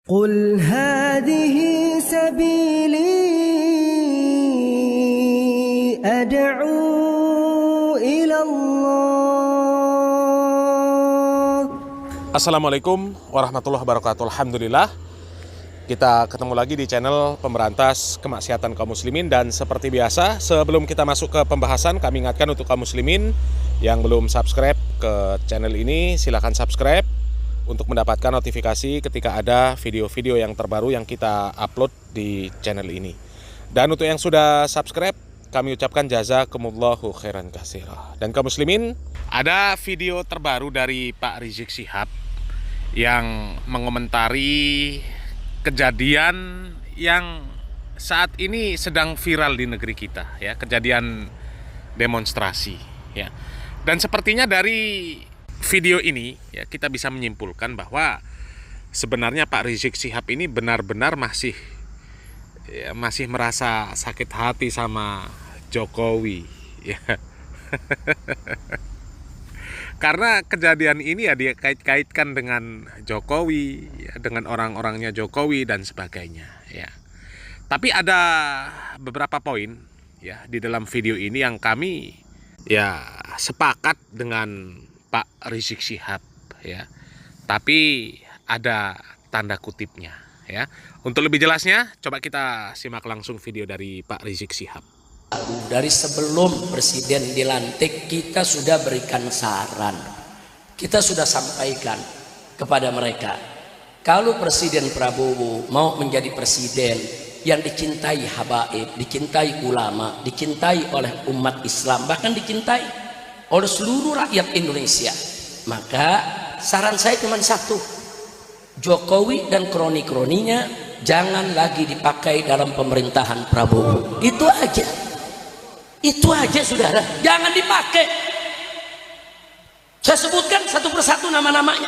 قل هذه سبيلي أدعو إلى الله. Assalamualaikum warahmatullahi wabarakatuh. Alhamdulillah, kita ketemu lagi di channel Pemberantas Kemaksiatan Kaum Muslimin. Dan seperti biasa, sebelum kita masuk ke pembahasan, kami ingatkan untuk kaum muslimin yang belum subscribe ke channel ini, silahkan subscribe untuk mendapatkan notifikasi ketika ada video-video yang terbaru yang kita upload di channel ini. Dan untuk yang sudah subscribe, kami ucapkan jazakumullahu khairan katsira. Dan kaum muslimin, ada video terbaru dari Pak Rizik Syihab yang mengomentari kejadian yang saat ini sedang viral di negeri kita, ya, kejadian demonstrasi, ya. Dan sepertinya dari video ini, ya, kita bisa menyimpulkan bahwa sebenarnya Pak Rizik Syihab ini benar-benar masih merasa sakit hati sama Jokowi, ya. Karena kejadian ini ya dia kait-kaitkan dengan Jokowi, ya, dengan orang-orangnya Jokowi dan sebagainya, ya. Tapi ada beberapa poin, ya, di dalam video ini yang kami ya sepakat dengan Pak Rizik Syihab, ya. Tapi ada tanda kutipnya, ya. Untuk lebih jelasnya, coba kita simak langsung video dari Pak Rizik Syihab. Dari sebelum presiden dilantik, kita sudah berikan saran, kita sudah sampaikan kepada mereka, kalau Presiden Prabowo mau menjadi presiden yang dicintai habaib, dicintai ulama, dicintai oleh umat Islam, bahkan dicintai oleh seluruh rakyat Indonesia, maka saran saya cuma satu: Jokowi dan kroni-kroninya jangan lagi dipakai dalam pemerintahan Prabowo. Itu aja saudara, jangan dipakai. Saya sebutkan satu persatu nama-namanya,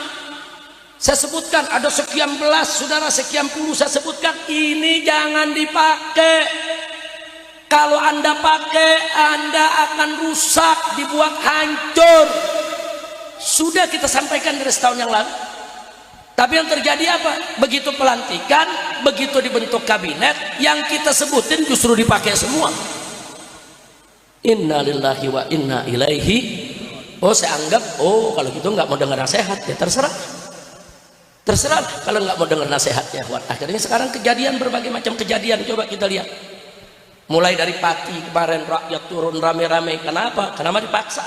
saya sebutkan ada sekian belas saudara, sekian puluh, saya sebutkan, ini jangan dipakai. Kalau Anda pakai, Anda akan rusak, dibuat hancur. Sudah kita sampaikan dari setahun yang lalu. Tapi yang terjadi apa? Begitu pelantikan, begitu dibentuk kabinet, yang kita sebutin justru dipakai semua. Inna lillahi wa inna ilaihi. Oh, saya anggap, oh kalau gitu nggak mau dengar nasihat, ya terserah. Terserah kalau nggak mau dengar nasihat, ya. Akhirnya sekarang kejadian, berbagai macam kejadian, coba kita lihat. Mulai dari Pati kemarin rakyat turun rame-rame. Kenapa? Kenapa dipaksa?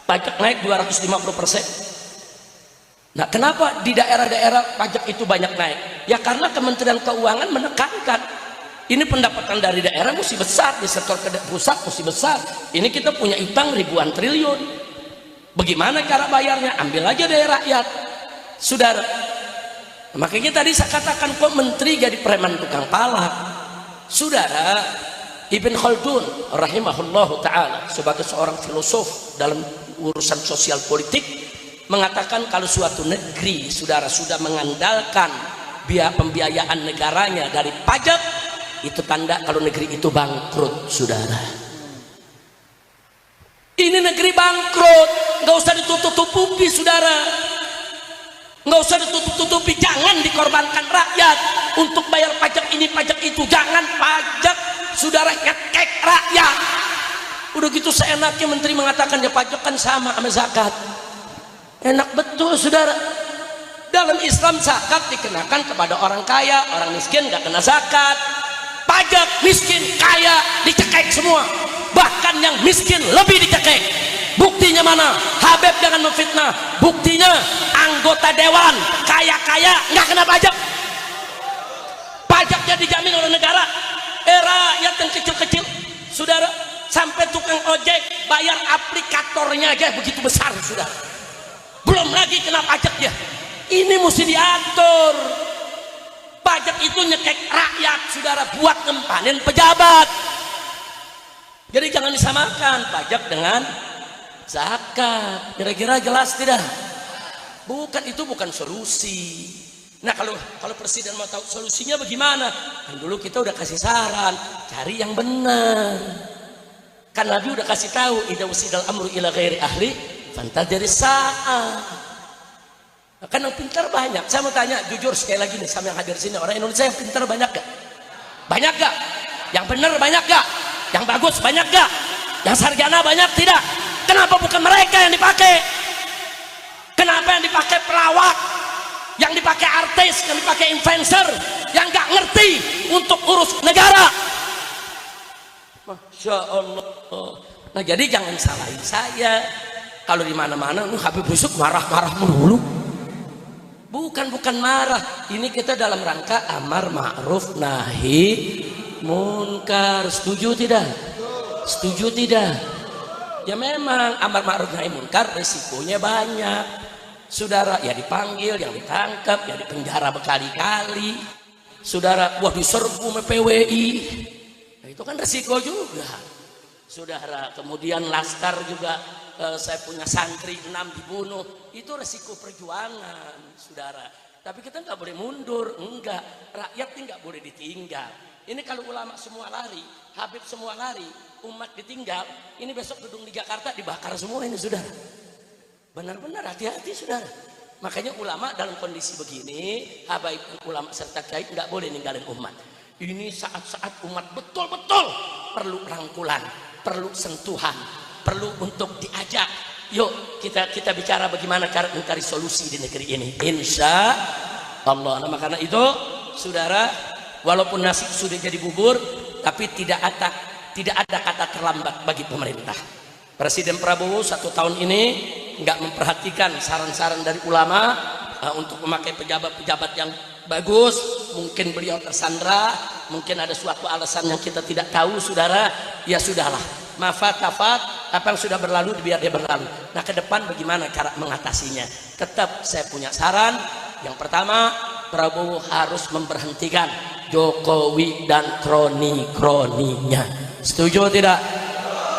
Pajak naik 250%. Nah, kenapa di daerah-daerah pajak itu banyak naik? Ya karena Kementerian Keuangan menekankan, ini pendapatan dari daerah mesti besar, di sektor pusat mesti besar. Ini kita punya utang ribuan triliun. Bagaimana cara bayarnya? Ambil aja dari rakyat, saudara. Makanya tadi saya katakan, kok menteri jadi preman tukang palak, saudara. Ibn Khaldun rahimahullahu ta'ala sebagai seorang filosof dalam urusan sosial politik mengatakan, kalau suatu negeri saudara sudah mengandalkan biaya pembiayaan negaranya dari pajak, itu tanda kalau negeri itu bangkrut, saudara. Ini negeri bangkrut, nggak usah ditutup-tutupi, saudara, nggak usah ditutup-tutupi. Jangan dikorbankan rakyat untuk bayar pajak ini pajak itu. Jangan pajak, saudara, ngekek rakyat. Udah gitu seenaknya menteri mengatakan, ya pajak kan sama zakat. Enak betul, saudara. Dalam Islam zakat dikenakan kepada orang kaya, orang miskin nggak kena zakat. Pajak miskin kaya dicekek semua, bahkan yang miskin lebih dicekek. Buktinya mana? Habib jangan memfitnah. Buktinya anggota dewan kaya-kaya nggak kena pajak. Pajaknya dijamin oleh negara. Rakyat yang kecil-kecil, saudara, sampai tukang ojek bayar aplikatornya aja begitu besar, saudara. Belum lagi kena pajaknya. Ini mesti diatur. Pajak itu nyekek rakyat, saudara, buat ngempanin pejabat. Jadi jangan disamakan pajak dengan zakat. Kira-kira jelas tidak? Bukan, itu bukan solusi. Nah, kalau presiden mau tahu solusinya bagaimana, kan dulu kita udah kasih saran, cari yang benar. Kan Nabi udah kasih tahu, idza usidal amru ila ghairi ahli fantadhir sa'ah. Kan yang pintar banyak. Saya mau tanya jujur sekali lagi nih sama yang hadir sini, orang Indonesia yang pintar banyak gak? Banyak gak? Yang benar banyak gak? Yang bagus banyak gak? Yang sarjana banyak tidak? Kenapa bukan mereka yang dipakai? Kenapa yang dipakai pelawak, yang dipakai artis, yang dipakai influencer, yang gak ngerti untuk urus negara? Masya Allah. Nah jadi jangan salahin saya. Kalau di mana-mana Habib Rizik marah-marah melulu. Bukan marah. Ini kita dalam rangka amar ma'ruf nahi munkar. Setuju tidak? Setuju tidak? Ya memang amar ma'ruf nahi munkar resikonya banyak. Saudara, ya dipanggil, yang ditangkap, ya dipenjara berkali-kali. Saudara, wah diserbu sama PWI. Nah, itu kan resiko juga. Saudara, kemudian laskar juga, saya punya santri 6 dibunuh, itu resiko perjuangan, saudara. Tapi kita nggak boleh mundur, enggak. Rakyat ini nggak boleh ditinggal. Ini kalau ulama semua lari, Habib semua lari, umat ditinggal, ini besok gedung di Jakarta dibakar semua ini, saudara. Benar-benar hati-hati, saudara. Makanya ulama dalam kondisi begini, habaib ulama serta kiai nggak boleh ninggalin umat. Ini saat-saat umat betul-betul perlu rangkulan, perlu sentuhan, perlu untuk diajak. Yuk kita bicara bagaimana cara mencari solusi di negeri ini. Insya Allah. Nah, karena itu, saudara, walaupun nasi sudah jadi bubur, tapi tidak ada kata terlambat bagi pemerintah. Presiden Prabowo 1 tahun ini nggak memperhatikan saran-saran dari ulama untuk memakai pejabat-pejabat yang bagus. Mungkin beliau tersandra, mungkin ada suatu alasan yang kita tidak tahu, saudara. Ya sudahlah, mafat apa yang sudah berlalu biar dia berlalu. Nah ke depan bagaimana cara mengatasinya? Tetap saya punya saran. Yang pertama, Prabowo harus memberhentikan Jokowi dan kroni-kroninya. Setuju tidak?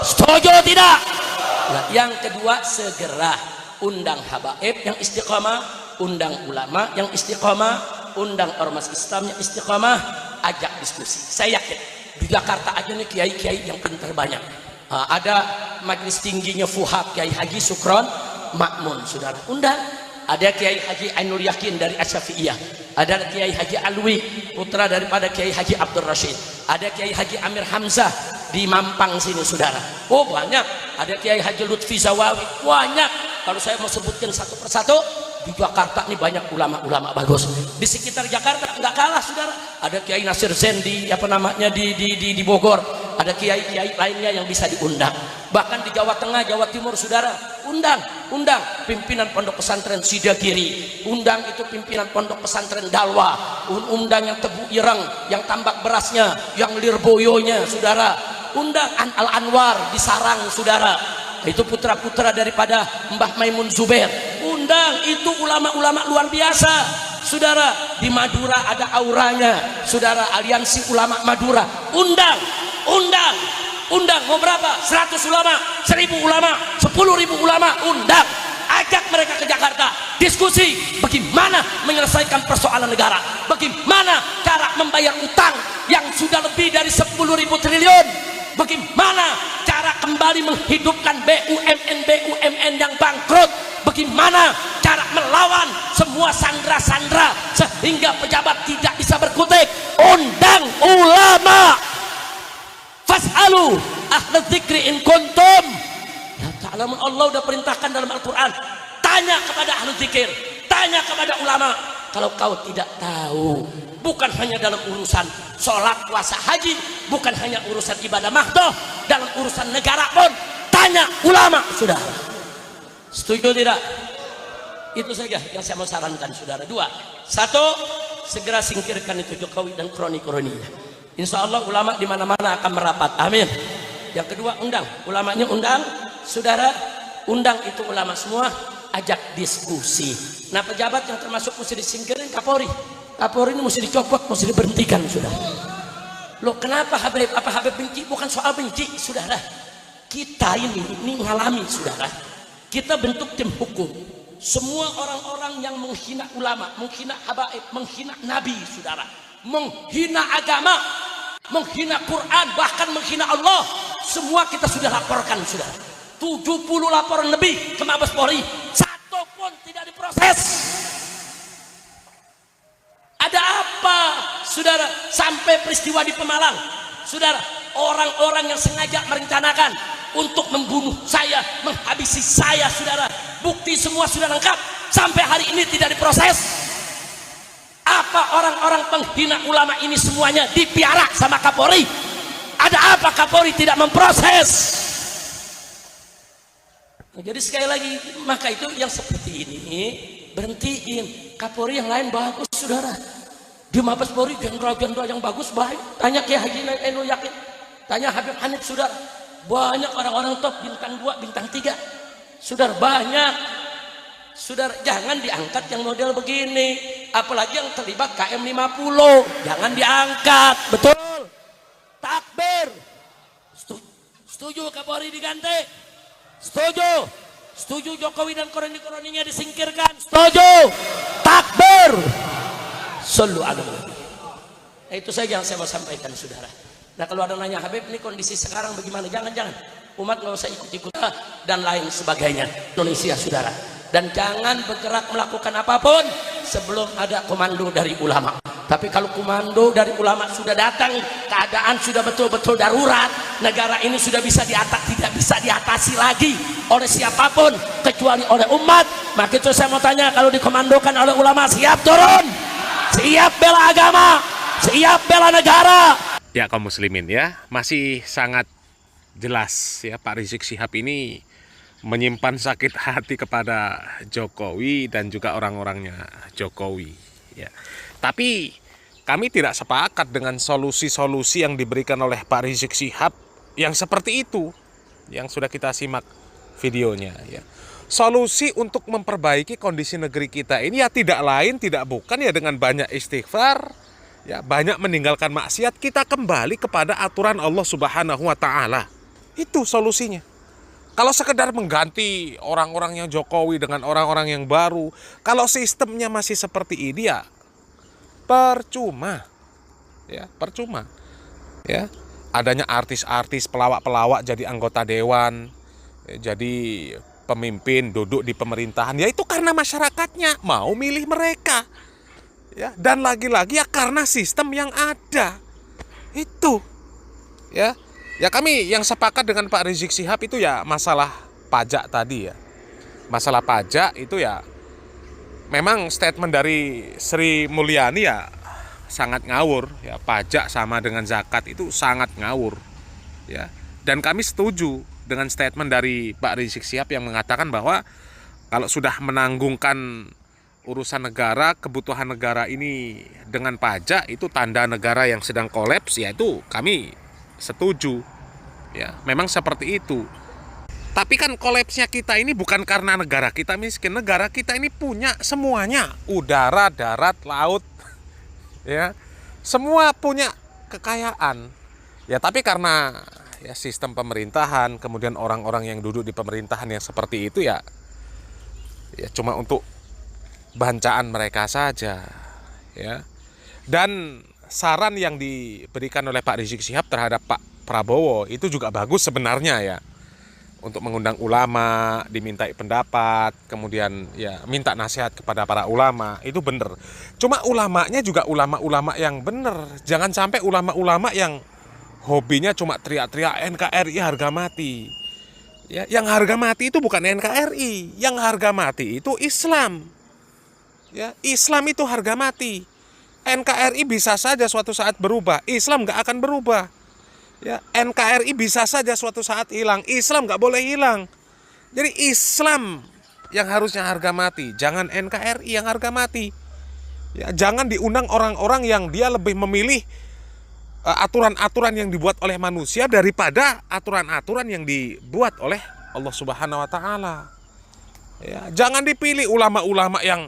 Setuju tidak? Nah, yang kedua, segera undang habaib yang istiqomah, undang ulama yang istiqomah, undang ormas Islam yang istiqomah, ajak diskusi. Saya yakin di Jakarta aja nih kiai-kiai yang pintar banyak. Ada majelis tingginya Fuhab, Kiai Haji Sukron Makmun, saudara, undang. Ada Kiai Haji Ainul Yakin dari Asyafi'iyah, ada Kiai Haji Alwi, putra daripada Kiai Haji Abdul Rashid, ada Kiai Haji Amir Hamzah di Mampang sini, saudara. Oh banyak. Ada Kiai Haji Lutfi Zawawi, banyak. Kalau saya mau sebutkan satu persatu, di Jakarta ini banyak ulama-ulama bagus. Di sekitar Jakarta nggak kalah, saudara. Ada Kiai Nasir Zain di di Bogor. Ada kiai-kiai lainnya yang bisa diundang. Bahkan di Jawa Tengah, Jawa Timur, saudara, undang pimpinan pondok pesantren Sidagiri, undang itu pimpinan pondok pesantren Dalwa, undang yang Tebu Ireng, yang tambak berasnya, yang Lirboyonya, saudara, undang Al Anwar di Sarang, saudara. Itu putra-putra daripada Mbah Maimun Zubair. Undang itu ulama-ulama luar biasa, saudara. Di Madura ada auranya, saudara, Aliansi Ulama Madura. Undang mau berapa? 100 ulama, 1000 ulama, 10.000 ulama, undang. Ajak mereka ke Jakarta, diskusi bagaimana menyelesaikan persoalan negara, bagaimana cara membayar utang yang sudah lebih dari 10.000 triliun, bagaimana cara kembali menghidupkan BUMN yang bangkrut, bagaimana cara melawan semua sandra-sandra sehingga pejabat tidak bisa berkutik. Undang ulama. Fas'alu ahla dzikri in kuntum la ta'lamun. Allah sudah perintahkan dalam Al-Quran, tanya kepada ahli dzikir, tanya kepada ulama. Kalau kau tidak tahu, bukan hanya dalam urusan sholat, puasa, haji, bukan hanya urusan ibadah mahdoh, dalam urusan negara pun tanya ulama, saudara. Setuju tidak? Itu saja yang saya mau sarankan, saudara. 2, 1, segera singkirkan itu Jokowi dan kroni-kroninya. Insya Allah ulama di mana-mana akan merapat. Amin. Yang kedua, undang ulamanya, undang, saudara, undang itu ulama semua, ajak diskusi. Nah pejabat yang termasuk mesti disingkirin Kapolri. Kapolri ini mesti dicopot, mesti diberhentikan, saudara. Loh kenapa Habib? Apa Habib benci? Bukan soal benci, saudara. Kita ini ngalami, saudara. Kita bentuk tim hukum. Semua orang-orang yang menghina ulama, menghina habaib, menghina nabi, saudara, menghina agama, menghina Quran, bahkan menghina Allah, semua kita sudah laporkan, saudara. 70 laporan lebih ke Mabes Polri, 1 pun tidak diproses. saudara, sampai peristiwa di Pemalang, saudara, orang-orang yang sengaja merencanakan untuk membunuh saya, menghabisi saya, saudara, bukti semua sudah lengkap, sampai hari ini tidak diproses. Apa orang-orang penghina ulama ini semuanya dipiara sama Kapolri? Ada apa Kapolri tidak memproses? Jadi sekali lagi, maka itu yang seperti ini berhentiin. Kapolri yang lain bagus, saudara. Di Mabes Polri jenderal-jenderal yang bagus baik. Tanya Kiai Haji Ainul Yakin, tanya Habib Hanif, saudara. Banyak orang-orang top, bintang 2, bintang 3, saudara, banyak. Saudara, jangan diangkat yang model begini, apalagi yang terlibat KM50, jangan diangkat. Betul, takbir. Setuju Kapolri diganti? Setuju. Setuju Jokowi dan koroni-koroninya disingkirkan? Setuju. Takbir. Sallu ala Nabi. Itu saja yang saya mau sampaikan, saudara. Nah, kalau ada nanya, Habib, ini kondisi sekarang bagaimana? Jangan-jangan umat nggak usah ikut-ikut dan lain sebagainya. Indonesia, saudara. Dan jangan bergerak melakukan apapun sebelum ada komando dari ulama. Tapi kalau komando dari ulama sudah datang, keadaan sudah betul-betul darurat, negara ini sudah bisa tidak bisa diatasi lagi oleh siapapun kecuali oleh umat. Maka itu saya mau tanya, kalau dikomandokan oleh ulama, siap turun, siap bela agama, siap bela negara. Ya, kaum muslimin ya, masih sangat jelas ya, Pak Rizik Syihab ini menyimpan sakit hati kepada Jokowi dan juga orang-orangnya Jokowi ya. Tapi kami tidak sepakat dengan solusi-solusi yang diberikan oleh Pak Rizik Syihab yang seperti itu, yang sudah kita simak videonya ya. Solusi untuk memperbaiki kondisi negeri kita ini ya tidak lain tidak bukan ya dengan banyak istighfar ya, banyak meninggalkan maksiat, kita kembali kepada aturan Allah Subhanahu wa taala. Itu solusinya. Kalau sekedar mengganti orang-orangnya Jokowi dengan orang-orang yang baru, kalau sistemnya masih seperti ini ya percuma. Ya, percuma. Ya, adanya artis-artis, pelawak-pelawak jadi anggota dewan, jadi pemimpin, duduk di pemerintahan, ya itu karena masyarakatnya mau milih mereka. Ya, dan lagi-lagi ya karena sistem yang ada. Itu. Ya. Ya, kami yang sepakat dengan Pak Rizik Syihab itu ya masalah pajak tadi ya. Masalah pajak itu ya memang statement dari Sri Mulyani ya sangat ngawur ya, pajak sama dengan zakat itu sangat ngawur ya. Dan kami setuju dengan statement dari Pak Rizik Syihab yang mengatakan bahwa kalau sudah menanggungkan urusan negara, kebutuhan negara ini dengan pajak, itu tanda negara yang sedang kolaps, ya itu kami setuju ya, memang seperti itu. Tapi kan kolapsnya kita ini bukan karena negara kita miskin, negara kita ini punya semuanya, udara, darat, laut ya, semua punya kekayaan ya. Tapi karena ya sistem pemerintahan, kemudian orang-orang yang duduk di pemerintahan yang seperti itu ya cuma untuk bancaan mereka saja ya. Dan saran yang diberikan oleh Pak Rizik Syihab terhadap Pak Prabowo itu juga bagus sebenarnya ya, untuk mengundang ulama, dimintai pendapat, kemudian ya minta nasihat kepada para ulama, itu benar. Cuma ulamanya juga ulama-ulama yang benar, jangan sampai ulama-ulama yang hobinya cuma teriak-teriak NKRI harga mati ya. Yang harga mati itu bukan NKRI, yang harga mati itu Islam ya. Islam itu harga mati. NKRI bisa saja suatu saat berubah, Islam nggak akan berubah ya. NKRI bisa saja suatu saat hilang, Islam nggak boleh hilang. Jadi Islam yang harusnya harga mati, jangan NKRI yang harga mati ya. Jangan diundang orang-orang yang dia lebih memilih aturan-aturan yang dibuat oleh manusia daripada aturan-aturan yang dibuat oleh Allah Subhanahu wa taala ya. Jangan dipilih ulama-ulama yang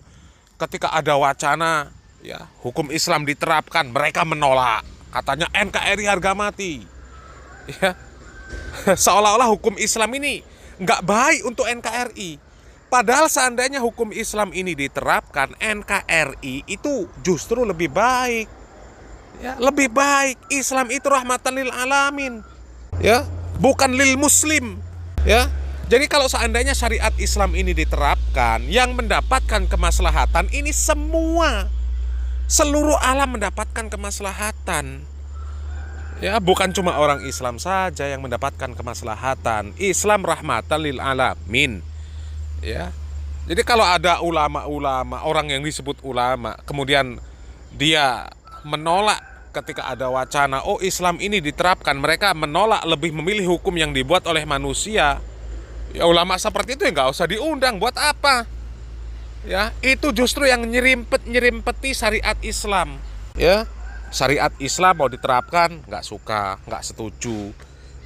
ketika ada wacana ya hukum Islam diterapkan mereka menolak, katanya NKRI harga mati ya. Seolah-olah hukum Islam ini nggak baik untuk NKRI, padahal seandainya hukum Islam ini diterapkan, NKRI itu justru lebih baik ya, lebih baik. Islam itu rahmatan lil alamin ya, bukan lil muslim ya. Jadi kalau seandainya syariat Islam ini diterapkan, yang mendapatkan kemaslahatan ini semua Seluruh alam mendapatkan kemaslahatan. Ya, bukan cuma orang Islam saja yang mendapatkan kemaslahatan. Islam rahmatan lil alamin. Ya. Jadi kalau ada ulama-ulama, orang yang disebut ulama, kemudian dia menolak ketika ada wacana, oh Islam ini diterapkan, mereka menolak, lebih memilih hukum yang dibuat oleh manusia. Ya ulama seperti itu ya nggak usah diundang, buat apa? Ya, itu justru yang nyerimpeti syariat Islam. Ya, syariat Islam mau diterapkan, nggak suka, nggak setuju.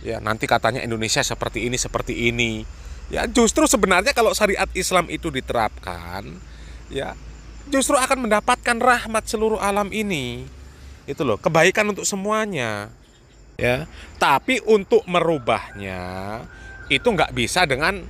Ya, nanti katanya Indonesia seperti ini. Ya, justru sebenarnya kalau syariat Islam itu diterapkan, ya, justru akan mendapatkan rahmat seluruh alam ini. Itu loh, kebaikan untuk semuanya. Ya, tapi untuk merubahnya itu nggak bisa dengan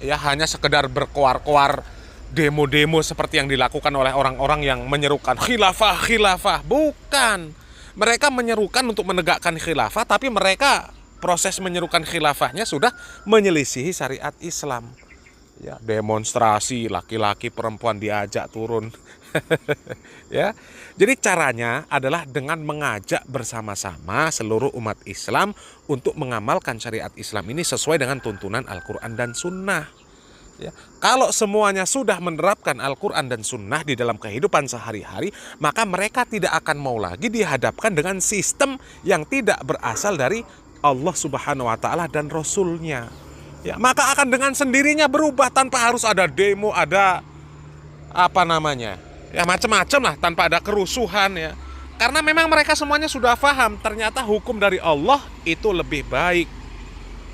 ya hanya sekedar berkoar-koar, demo-demo seperti yang dilakukan oleh orang-orang yang menyerukan khilafah. Bukan. Mereka menyerukan untuk menegakkan khilafah, tapi mereka proses menyerukan khilafahnya sudah menyelisihi syariat Islam. Ya, demonstrasi, laki-laki perempuan diajak turun. Ya. Jadi caranya adalah dengan mengajak bersama-sama seluruh umat Islam untuk mengamalkan syariat Islam ini sesuai dengan tuntunan Al-Quran dan Sunnah. Ya. Kalau semuanya sudah menerapkan Al-Quran dan Sunnah di dalam kehidupan sehari-hari, maka mereka tidak akan mau lagi dihadapkan dengan sistem yang tidak berasal dari Allah Subhanahu wa Ta'ala dan Rasulnya. Ya, maka akan dengan sendirinya berubah tanpa harus ada demo, ada ya macam-macam lah, tanpa ada kerusuhan ya. Karena memang mereka semuanya sudah paham ternyata hukum dari Allah itu lebih baik.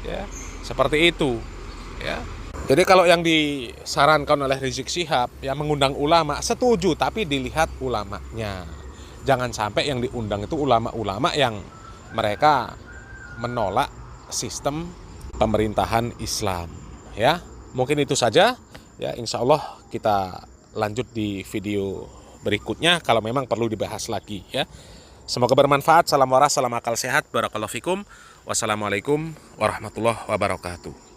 Ya, seperti itu. Ya. Jadi kalau yang disarankan oleh Rizik Syihab ya mengundang ulama, setuju, tapi dilihat ulamanya. Jangan sampai yang diundang itu ulama-ulama yang mereka menolak sistem pemerintahan Islam. Ya, mungkin itu saja. Ya, insya Allah kita lanjut di video berikutnya kalau memang perlu dibahas lagi ya. Semoga bermanfaat. Salam waras, salam akal sehat. Barakallahu fikum. Wassalamualaikum warahmatullahi wabarakatuh.